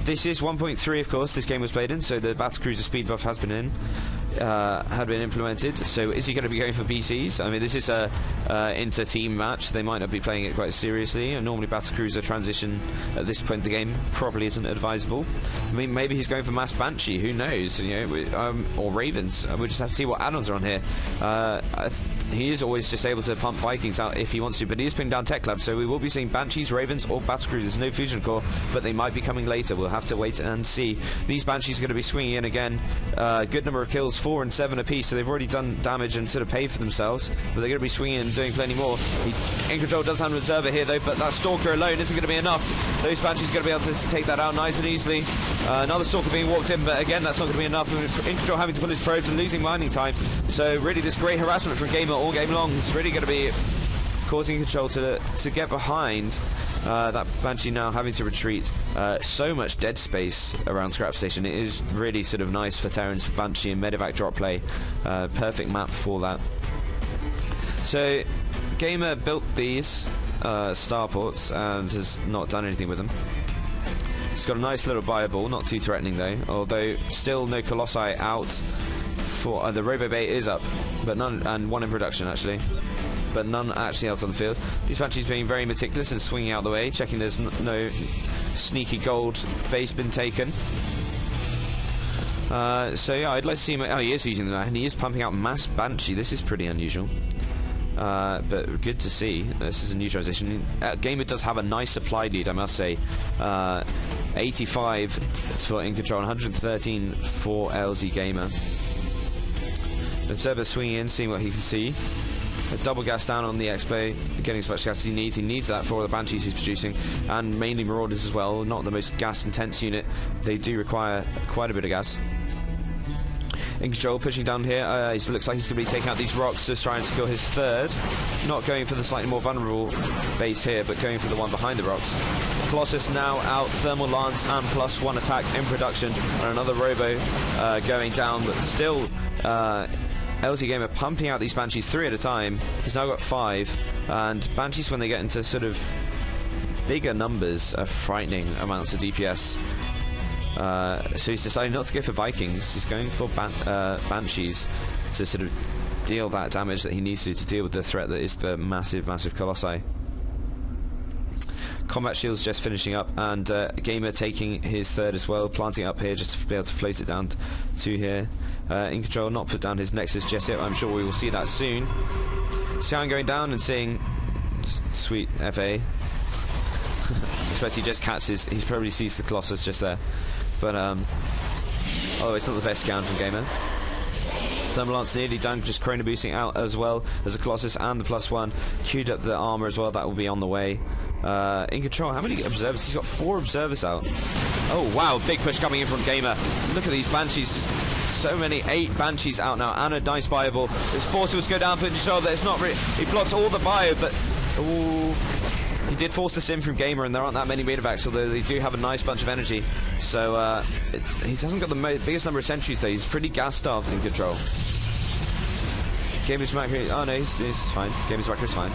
This is 1.3, of course, this game was played in, so the Battlecruiser speed buff has been in. Had been implemented. So is he going to be going for BCs? I mean, this is a inter-team match. They might not be playing it quite seriously, and normally Battlecruiser transition at this point in the game probably isn't advisable. I mean, maybe he's going for Mass Banshee, who knows, you know, or Ravens. We'll just have to see what add-ons are on here. He is always just able to pump Vikings out if he wants to, but he is putting down Tech Lab, so we will be seeing Banshees, Ravens, or Battlecruisers. No Fusion Core, but they might be coming later. We'll have to wait and see. These Banshees are going to be swinging in again. Good number of kills, 4 and 7 apiece, so they've already done damage and sort of paid for themselves, but they're going to be swinging and doing plenty more. EGiNcontroL does have an observer here, though, but that Stalker alone isn't going to be enough. Those Banshees are going to be able to take that out nice and easily. Another Stalker being walked in, but again, that's not going to be enough. EGiNcontroL having to pull his probes and losing mining time. So really, this great harassment from GameR all game long is really going to be causing EGiNcontroL to get behind. That Banshee now having to retreat. So much dead space around Scrap Station. It is really sort of nice for Terrans, for Banshee and Medivac drop play. Perfect map for that. So GameR built these starports and has not done anything with them. It's got a nice little buyable, not too threatening though, although still no Colossi out for the Robo Bay is up, but none, and one in production actually, but none actually out on the field. These Banshees being very meticulous and swinging out the way, checking there's no sneaky gold base been taken. So yeah, I'd like to see him. Oh, he is using that, and he is pumping out Mass Banshee. This is pretty unusual, but good to see. This is a new transition. GameR does have a nice supply lead, I must say. 85 for EGiNcontroL, 113 for LzGaMeR. Observer swinging in, seeing what he can see. A double gas down on the Expo, getting as much gas as he needs. He needs that for all the Banshees he's producing, and mainly Marauders as well. Not the most gas-intense unit. They do require quite a bit of gas. EGiNcontroL pushing down here. It looks like he's going to be taking out these rocks to try and secure his third. Not going for the slightly more vulnerable base here, but going for the one behind the rocks. Colossus now out, Thermal Lance and +1 attack in production, and another Robo going down, but still LzGaMeR pumping out these Banshees 3 at a time. He's now got 5, and Banshees, when they get into sort of bigger numbers, are frightening amounts of DPS. So he's decided not to go for Vikings. He's going for Banshees to sort of deal that damage that he needs to deal with the threat that is the massive Colossi. Combat Shield's just finishing up, and GameR taking his third as well, planting up here just to be able to float it down to here. EGiNcontroL not put down his Nexus just yet. I'm sure we will see that soon. Xian going down and seeing sweet FA. Expect he just catches, he probably sees the Colossus just there. But although it's not the best scan from GameR. Thermal Lance nearly done, just Chrono boosting out as well as the Colossus and the +1. Queued up the armor as well, that will be on the way. EGiNcontroL, how many observers? He's got 4 observers out. Oh wow, big push coming in from GameR. Look at these Banshees, so many, 8 Banshees out now, and a nice buyable. His forces go down for EGiNcontroL, that it's not really, he blocks all the bio, but ooh, he did force the sim from GameR, and there aren't that many Medivacs, although they do have a nice bunch of energy. So he hasn't got the biggest number of sentries though. He's pretty gas starved in EGiNcontroL. GameR's macro, oh no, he's fine. GameR's macro is fine.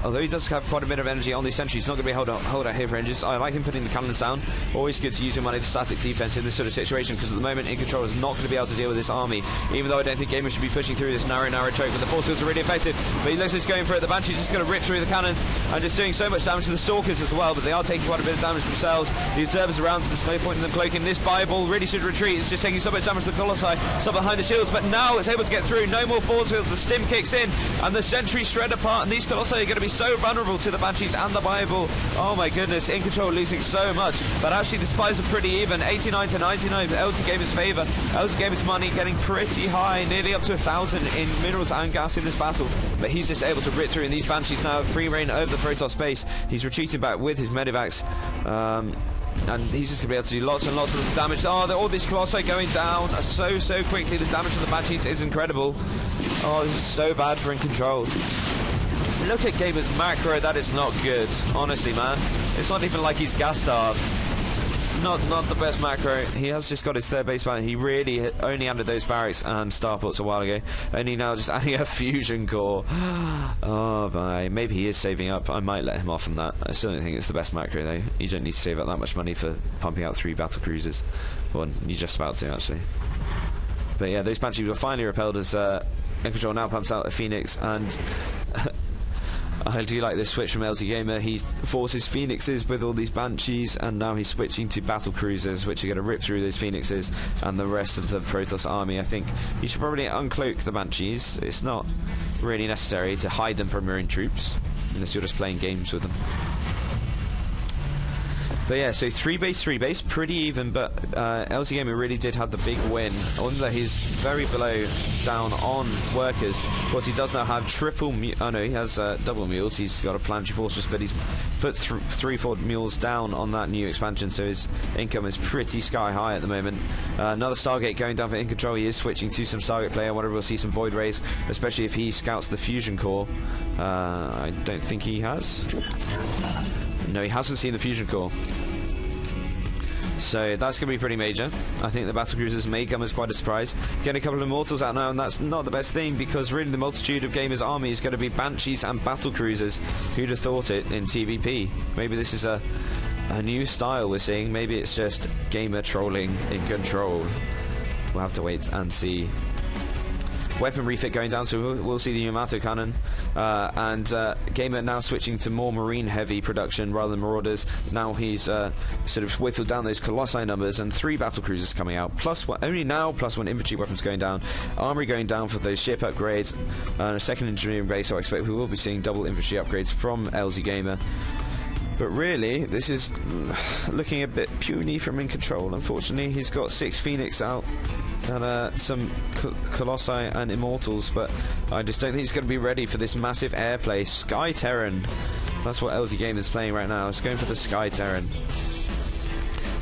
Although he does have quite a bit of energy on these sentries, he's not going to be hold out here for engines. I like him putting the cannons down. Always good to use your money for static defense in this sort of situation, because at the moment EGiNcontroL is not going to be able to deal with this army, even though I don't think GameR should be pushing through this narrow choke, but the force fields are really effective. But he looks like he's going for it. The Banshee's just going to rip through the cannons and just doing so much damage to the Stalkers as well, but they are taking quite a bit of damage themselves. The observers around to the snow point and them cloaking. This Bible really should retreat. It's just taking so much damage to the Colossi, stuck behind the shields, but now it's able to get through. No more force fields. The stim kicks in, and the sentries shred apart, and these Colossi are going to be so vulnerable to the Banshees and the Bible. Oh my goodness, EGiNcontroL losing so much, but actually the spies are pretty even, 89 to 99 in LzGaMeR's favour. LzGaMeR's money getting pretty high, nearly up to 1,000 in minerals and gas in this battle, but he's just able to rip through, and these Banshees now have free reign over the Protoss base. He's retreating back with his Medivacs, and he's just going to be able to do lots and lots of damage. Oh, all these Colossi going down so quickly. The damage of the Banshees is incredible. Oh, this is so bad for EGiNcontroL. Look at GameR's macro, that is not good. Honestly, man. It's not even like he's gas starved. Not the best macro. He has just got his third base barrack. He really only added those barracks and starports a while ago. Only now just adding a fusion core. Oh my. Maybe he is saving up. I might let him off on that. I still don't think it's the best macro though. You don't need to save up that much money for pumping out 3 battle cruisers. Well, you're just about to actually. But yeah, those Banshees were finally repelled as EGiNcontroL now pumps out a Phoenix, and I do like this switch from LzGaMeR. He forces Phoenixes with all these Banshees, and now he's switching to battle cruisers, which are going to rip through those Phoenixes and the rest of the Protoss army. I think you should probably uncloak the Banshees. It's not really necessary to hide them from Marine troops, unless you're just playing games with them. But yeah, so 3 base, pretty even, but LzGaMeR really did have the big win. Although he's very below down on workers. Of course, he does now have triple oh no, he has double mules. He's got a planetary fortress, but he's put 3-4 mules down on that new expansion, so his income is pretty sky high at the moment. Another Stargate going down for EGiNcontroL. He is switching to some Stargate player. I wonder if we'll see some Void Rays, especially if he scouts the fusion core. I don't think he has. No, he hasn't seen the fusion core. So that's going to be pretty major. I think the battle cruisers may come as quite a surprise. Getting a couple of Immortals out now, and that's not the best thing, because really the multitude of Gamer's army is going to be Banshees and battle cruisers. Who'd have thought it in TVP? Maybe this is a new style we're seeing. Maybe it's just Gamer trolling EGiNcontroL. We'll have to wait and see. Weapon refit going down, so we'll see the Yamato cannon. And GaMeR now switching to more marine heavy production rather than marauders. Now he's sort of whittled down those Colossi numbers, and 3 battle cruisers coming out, only now +1 infantry weapons going down, armory going down for those ship upgrades, and a second engineering base. So I expect we will be seeing double infantry upgrades from LzGaMeR. But really, this is looking a bit puny from EGiNcontroL. Unfortunately, he's got 6 Phoenix out and some Colossi and Immortals, but I just don't think he's going to be ready for this massive airplay. Sky Terran, that's what LzGaMeR is playing right now. It's going for the Sky Terran.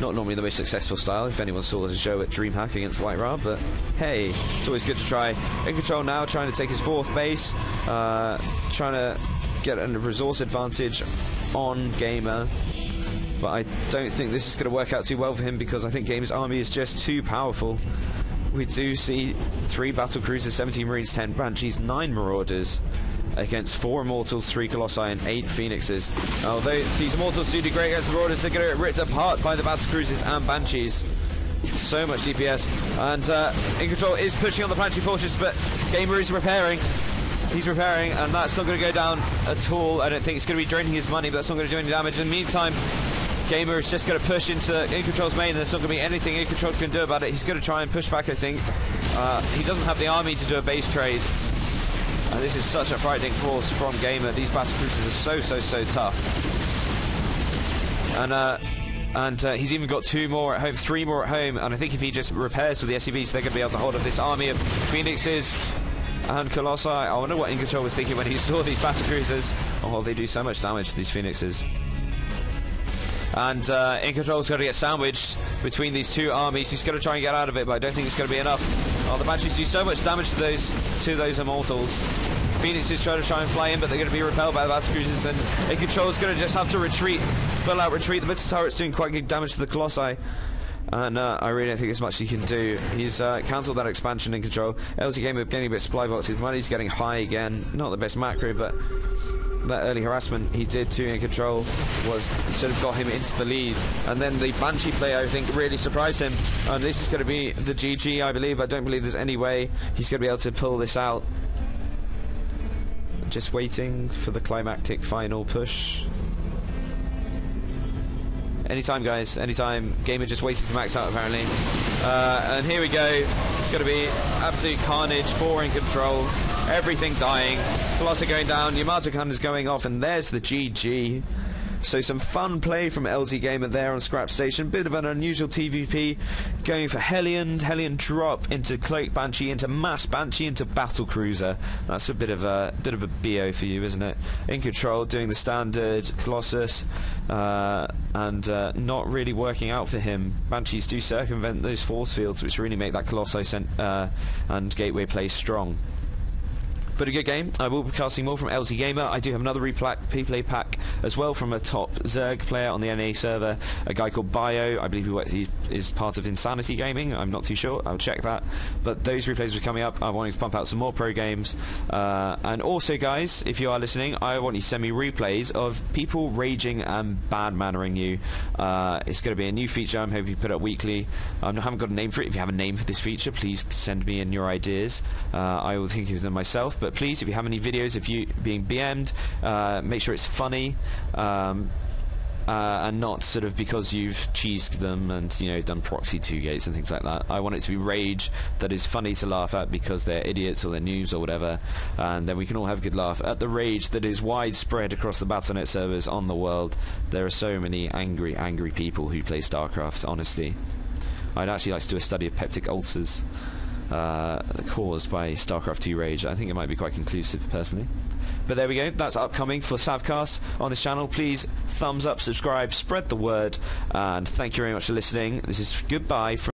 Not normally the most successful style, if anyone saw the show at DreamHack against White Ra, but hey, it's always good to try. EGiNcontroL now trying to take his 4th base, trying to get a resource advantage on GaMeR. But I don't think this is going to work out too well for him, because I think GaMeR's army is just too powerful. We do see 3 battle cruisers, 17 marines, 10 banshees, 9 marauders against 4 immortals, 3 colossi and 8 phoenixes. Although these immortals do great against the marauders, they're going to get ripped apart by the battle cruisers and banshees. So much DPS, and EGiNcontroL is pushing on the planetary fortress, but GaMeR is repairing. He's repairing, and that's not going to go down at all. I don't think it's going to be draining his money, but that's not going to do any damage. In the meantime, GaMeR is just going to push into EGiNcontrol's main, and there's not going to be anything EGiNcontrol can do about it. He's going to try and push back, I think. He doesn't have the army to do a base trade. This is such a frightening force from GaMeR. These battle cruisers are so tough. And he's even got 2 more at home, 3 more at home, and I think if he just repairs with the SCVs, they're going to be able to hold up this army of phoenixes and colossi. I wonder what EGiNcontroL was thinking when he saw these battle cruisers. Oh, they do so much damage to these phoenixes. And EGiNcontrol's got to get sandwiched between these 2 armies. He's going to try and get out of it, but I don't think it's going to be enough. Oh, the banshees do so much damage to those immortals. Phoenixes try and fly in, but they're going to be repelled by the battle cruisers, and EGiNcontrol's going to just have to retreat, full out retreat. The missile turret's doing quite good damage to the colossi, and I really don't think there's much he can do. He's cancelled that expansion in EGiNcontrol. LzGaMeR getting a bit of supply boxes. Money's getting high again. Not the best macro, but that early harassment he did to EGiNcontrol was sort of got him into the lead, and then the Banshee player, I think, really surprised him, and this is going to be the GG, I believe. I don't believe there's any way he's going to be able to pull this out. Just waiting for the climactic final push. Anytime, guys, anytime. GaMeR just waiting to max out, apparently. And here we go. It's going to be absolute carnage for EGiNcontrol. Everything dying. Colossi going down. Yamato cannon is going off, and there's the GG. So some fun play from LzGaMeR there on Scrap Station. Bit of an unusual TVP, going for Hellion drop into Cloak Banshee, into Mass Banshee, into Battle Cruiser. That's a bit of a BO for you, isn't it? EGiNcontrol doing the standard Colossus, and not really working out for him. Banshees do circumvent those force fields, which really make that Colossi and Gateway play strong. But a good game. I will be casting more from LzGaMeR. I do have another replay pack as well from a top Zerg player on the NA server, a guy called Bio. I believe he is part of Insanity Gaming. I'm not too sure. I'll check that. But those replays are coming up. I want to pump out some more pro games. And also, guys, if you are listening, I want you to send me replays of people raging and bad-mannering you. It's going to be a new feature I'm hoping to put up weekly. I haven't got a name for it. If you have a name for this feature, please send me in your ideas. I will think of them myself. But please, if you have any videos of you being BM'd, make sure it's funny. And not sort of because you've cheesed them and, you know, done proxy 2 gates and things like that. I want it to be rage that is funny to laugh at because they're idiots or they're noobs or whatever, and then we can all have a good laugh at the rage that is widespread across the Battle.net servers on the world. There are so many angry people who play StarCraft, honestly. I'd actually like to do a study of peptic ulcers caused by StarCraft 2 rage. I think it might be quite conclusive, personally. But there we go, that's upcoming for Savcast on this channel. Please thumbs up, subscribe, spread the word, and thank you very much for listening. This is goodbye from